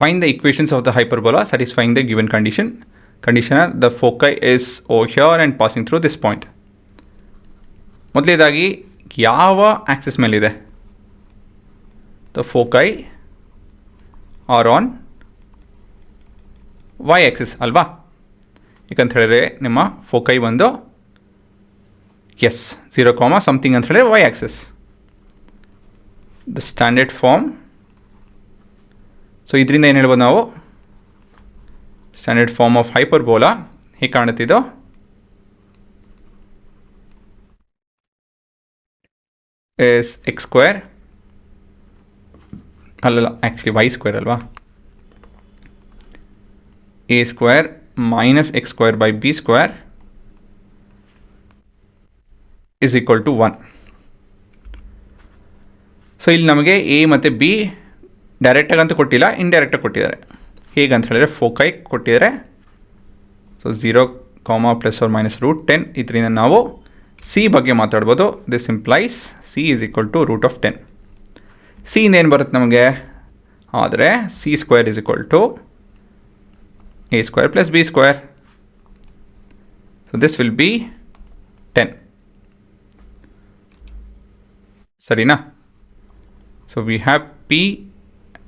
Find the equations of the hyperbola satisfying the given condition. Conditioner, the foci is over here and passing through this point. ಮೊದಲನೇದಾಗಿ ಯಾವ Axis ಮೇಲಿದೆ? The foci are on y axis ಅಲ್ವಾ? ಯಾಕಂತ ಹೇಳಿದ್ರೆ ನಿಮ್ಮ ಫೋಕೈ ಒಂದು 0, something ಅಂತ ಹೇಳಿದ್ರೆ y axis. The standard form. So ಇದರಿಂದ ಏನು ಹೇಳ್ಬೋದು ನಾವು? ಸ್ಟ್ಯಾಂಡರ್ಡ್ ಫಾರ್ಮ್ ಆಫ್ ಹೈಪರ್ಬೋಲಾ ಹೇಗೆ ಕಾಣುತ್ತಿದ್ದು? is x square ಅಲ್ಲಲ್ಲ ಆ್ಯಕ್ಚುಲಿ y square ಅಲ್ವಾ? a square minus x square by b square is equal to 1. So ಇಲ್ಲಿ ನಮಗೆ a ಮತ್ತು b ಡೈರೆಕ್ಟಾಗಿ ಅಂತೂ ಕೊಟ್ಟಿಲ್ಲ, ಇಂಡೈರೆಕ್ಟಾಗಿ ಕೊಟ್ಟಿದ್ದಾರೆ. ಹೇಗಂತ ಹೇಳಿದ್ರೆ ಫೋಕೈ ಕೊಟ್ಟಿದ್ದಾರೆ. ಸೊ 0, ±√10. ಇದರಿಂದ ನಾವು ಸಿ ಬಗ್ಗೆ ಮಾತಾಡ್ಬೋದು. This implies C is equal to √10. C ಇಂದ ಏನು ಬರುತ್ತೆ ನಮಗೆ? ಆದರೆ C square is equal to a square plus b square. So this will be 10. ಸರಿನಾ? So we have p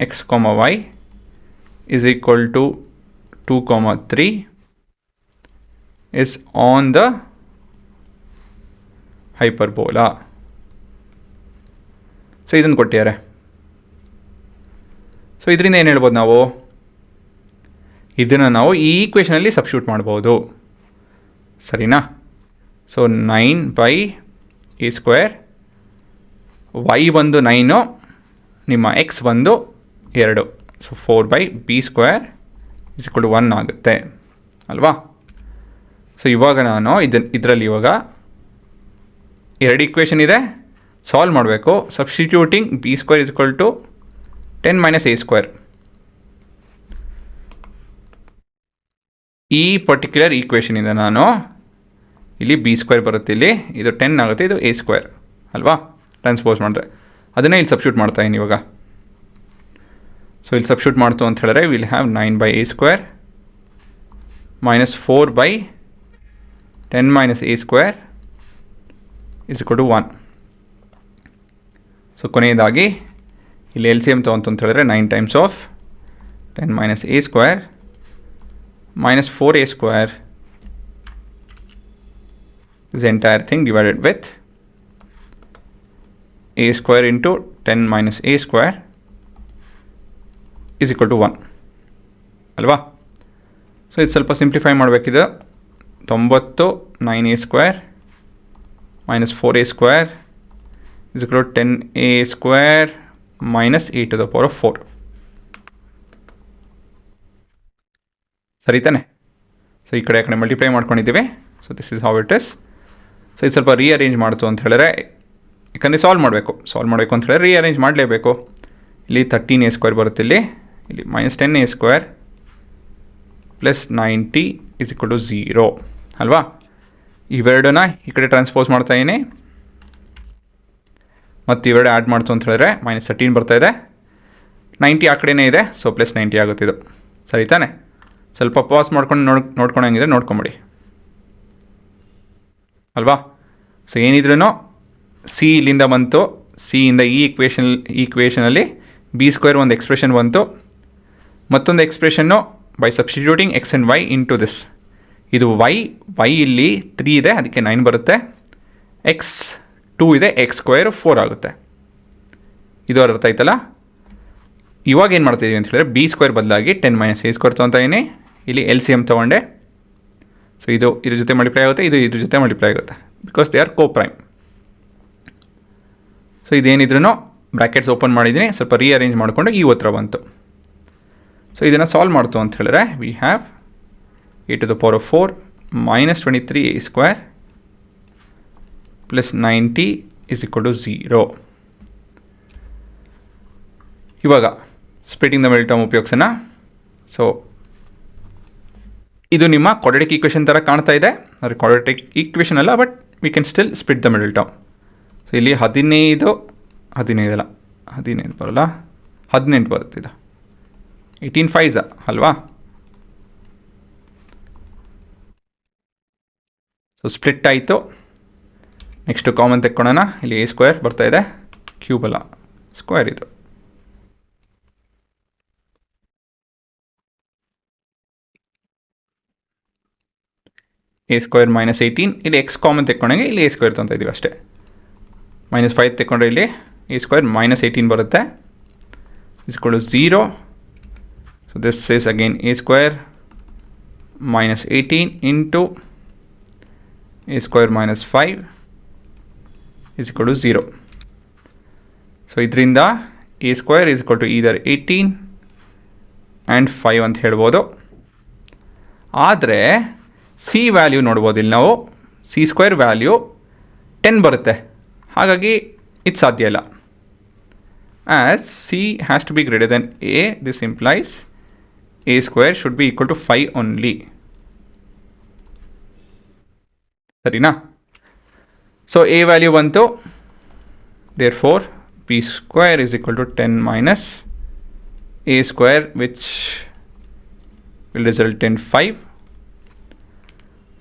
x comma y is equal to 2 comma 3 is on the hyperbola. So ಇದನ್ನು ಕೊಟ್ಟಿದ್ದಾರೆ. So ಇದರಿಂದ ಏನು ಹೇಳ್ಬೋದು ನಾವು? ಇದನ್ನು ನಾವು ಈ ಈಕ್ವೇಷನಲ್ಲಿ ಸಬ್ಸ್ಟಿಟ್ಯೂಟ್ ಮಾಡ್ಬೋದು. ಸರಿನಾ? ಸೊ 9/a², y ಬಂದು 9, ನಿಮ್ಮ x ಬಂದು 2. So 4/b² is equal to 1 ಆಗುತ್ತೆ ಅಲ್ವಾ? ಸೊ ಇವಾಗ ನಾನು ಇದರಲ್ಲಿ ಇವಾಗ 2 ಈಕ್ವೇಷನ್ ಇದೆ, ಸಾಲ್ವ್ ಮಾಡಬೇಕು. Substituting b² is equal to 10 - a². ಈ ಪರ್ಟಿಕ್ಯುಲರ್ ಈಕ್ವೇಷನಿಂದ ನಾನು ಇಲ್ಲಿ b² ಬರುತ್ತೆ, ಇಲ್ಲಿ ಇದು 10 ಆಗುತ್ತೆ, ಇದು a² ಅಲ್ವಾ? ಟ್ರಾನ್ಸ್ಪೋಸ್ ಮಾಡಿದ್ರೆ ಅದನ್ನೇ ಇಲ್ಲಿ ಸಬ್ಸ್ಟಿಟ್ಯೂಟ್ ಮಾಡ್ತಾಯಿದ್ದೀನಿ ಇವಾಗ. ಸೊ ಇಲ್ಲಿ ಸಬ್ಸ್ಟಿಟ್ಯೂಟ್ ಮಾಡ್ತು ಅಂತ ಹೇಳಿದ್ರೆ will have 9/a² -4/10 - a² is equal to 1. So ಕೊನೆಯದಾಗಿ ಇಲ್ಲಿ ಎಲ್ ಸಿ ಎಮ್ ತೊಗೊಂತು ಅಂತ ಹೇಳಿದ್ರೆ 9 times of 10 - a² -4a² this entire thing divided with a² into 10 - a² is equal to 1 ಅಲ್ವಾ? ಸೊ ಇದು ಸ್ವಲ್ಪ ಸಿಂಪ್ಲಿಫೈ ಮಾಡಬೇಕಿದೆ. 90 9a² -4a² is equal to 10a² - e⁴. ಸರಿ ತಾನೆ? ಸೊ ಈ ಕಡೆ ಮಲ್ಟಿಪ್ಲೈ ಮಾಡ್ಕೊಂಡಿದ್ದೀವಿ. So this is how it is. So ಇದು ಸ್ವಲ್ಪ ರೀಅರೇಂಜ್ ಮಾಡ್ತು ಅಂತ ಹೇಳಿದ್ರೆ, ಯಾಕಂದರೆ ಸಾಲ್ವ್ ಮಾಡಬೇಕು ಅಂತ ಹೇಳಿದ್ರೆ ರೀಅರೇಂಜ್ ಮಾಡಲೇಬೇಕು. ಇಲ್ಲಿ 13a² ಬರುತ್ತೆ, ಇಲ್ಲಿ -10a² plus 90 is equal to 0 ಅಲ್ವಾ? ಇವೆರಡನ್ನ ಈ ಕಡೆ ಟ್ರಾನ್ಸ್ಪೋಸ್ ಮಾಡ್ತಾಯಿದ್ದೀನಿ, ಮತ್ತು ಇವೆರಡು ಆ್ಯಡ್ ಮಾಡ್ತು ಅಂತ ಹೇಳಿದ್ರೆ -13 ಬರ್ತಾಯಿದೆ, 90 ಆ ಕಡೆಯೇ ಇದೆ. ಸೊ ಪ್ಲಸ್ 90 ಆಗುತ್ತೆ ಇದು. ಸರಿ ತಾನೆ? ಸ್ವಲ್ಪ ಪಾಸ್ ಮಾಡ್ಕೊಂಡು ನೋಡ್ಕೊಂಡಂಗಿದ್ರೆ ನೋಡ್ಕೊಂಬಿಡಿ ಅಲ್ವಾ? ಸೊ ಏನಿದ್ರೂ ಸಿ ಇಲ್ಲಿಂದ ಬಂತು, ಸಿ ಇಂದ ಈ ಈಕ್ವೇಷನಲ್ಲಿ b² ಒಂದು ಎಕ್ಸ್ಪ್ರೆಷನ್ ಬಂತು, ಮತ್ತೊಂದು expression by substituting x and y into this. ಇದು y ಇಲ್ಲಿ 3 ಇದೆ, ಅದಕ್ಕೆ 9 ಬರುತ್ತೆ. x 2 ಇದೆ, x² 4 ಆಗುತ್ತೆ. ಇದು ಅರ್ಥ ಆಯ್ತಲ್ಲ? ಇವಾಗ ಏನು ಮಾಡ್ತಾಯಿದ್ದೀವಿ ಅಂತ ಹೇಳಿದ್ರೆ b² ಬದಲಾಗಿ 10 - a² ತೊಗೊತಾಯಿದ್ದೀನಿ. ಇಲ್ಲಿ ಎಲ್ ಸಿ ಎಮ್ ತೊಗೊಂಡೆ. ಸೊ ಇದು ಇದ್ರ ಜೊತೆ ಮಲ್ಟಿಪ್ಲೈ ಆಗುತ್ತೆ, ಇದು ಇದ್ರ ಜೊತೆ ಮಲ್ಟಿಪ್ಲೈ ಆಗುತ್ತೆ, because they are coprime. So ಇದೇನಿದ್ರೂ ಬ್ರ್ಯಾಕೆಟ್ಸ್ ಓಪನ್ ಮಾಡಿದ್ದೀನಿ, ಸ್ವಲ್ಪ ರೀಅರೇಂಜ್ ಮಾಡಿಕೊಂಡು ಈ ಉತ್ತರ ಬಂತು. ಸೊ ಇದನ್ನು ಸಾಲ್ವ್ ಮಾಡ್ತು ಅಂತ ಹೇಳಿದ್ರೆ we have e⁴ -23a² plus 90 is equal to 0. ಇವಾಗ ಸ್ಪ್ಲಿಟಿಂಗ್ ದ ಮಿಡಲ್ ಟರ್ಮ್ ಉಪಯೋಗಿಸೋಣ. ಸೊ ಇದು ನಿಮ್ಮ ಕ್ವಾಡ್ರಾಟಿಕ್ ಈಕ್ವೇಷನ್ ಥರ ಕಾಣ್ತಾ ಇದೆ, ಆದರೆ ಕ್ವಾಡ್ರಾಟಿಕ್ ಈಕ್ವೇಷನ್ ಅಲ್ಲ, but we can still split the middle term. So ಇಲ್ಲಿ 15 ಬರಲ್ಲ, 18 ಬರುತ್ತೆ ಇದು. 18 5 ಅಲ್ವಾ? ಸೊ ಸ್ಪ್ಲಿಟ್ ಆಯಿತು. ನೆಕ್ಸ್ಟು ಕಾಮನ್ ತೆಕ್ಕೊಳ್ಳೋಣ. ಇಲ್ಲಿ ಎ ಸ್ಕ್ವೇರ್ ಬರ್ತಾ ಇದೆ, ಕ್ಯೂಬ್ ಅಲ್ಲ ಸ್ಕ್ವೇರ್ ಇದು. ಎ ಸ್ಕ್ವೇರ್ ಮೈನಸ್ 18, ಇಲ್ಲಿ ಎಕ್ಸ್ ಕಾಮನ್ ತೆಕ್ಕೊಂಡಂಗೆ ಇಲ್ಲಿ ಎ ಸ್ಕ್ವೇರ್ ತೊಗೊತಾ ಇದ್ದೀವಿ ಅಷ್ಟೇ. -5 ತೆಕ್ಕೊಂಡ್ರೆ ಇಲ್ಲಿ ಎ ಸ್ಕ್ವೇರ್ -18 ಬರುತ್ತೆ, ಇಸ್ಕೊಳ್ಳು 0. So this is again A square -18 into A square -5 is equal to 0. So ಇದರಿಂದ A square is equal to either 18 and 5 ಅಂತ ಹೇಳ್ಬೋದು. ಆದರೆ ಸಿ ವ್ಯಾಲ್ಯೂ ನೋಡ್ಬೋದು. ಇಲ್ಲಿ ನಾವು ಸಿ ಸ್ಕ್ವೇರ್ ವ್ಯಾಲ್ಯೂ 10 ಬರುತ್ತೆ, ಹಾಗಾಗಿ ಇದು ಸಾಧ್ಯ ಇಲ್ಲ. As C has to be greater than A, this implies A square should be equal to 5 only. ಸರಿನಾ? ಸೊ ಎ ವ್ಯಾಲ್ಯೂ ಬಂತು, therefore b square is equal to 10 minus a square, which will result in 5.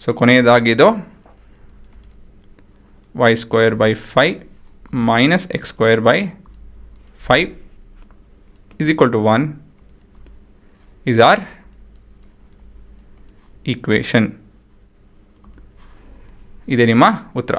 So ಕೊನೆಯದಾಗಿದ್ದು y square by 5 minus x square by 5 is equal to 1 is our equation. ಇದೇ ನಿಮ್ಮ ಉತ್ತರ.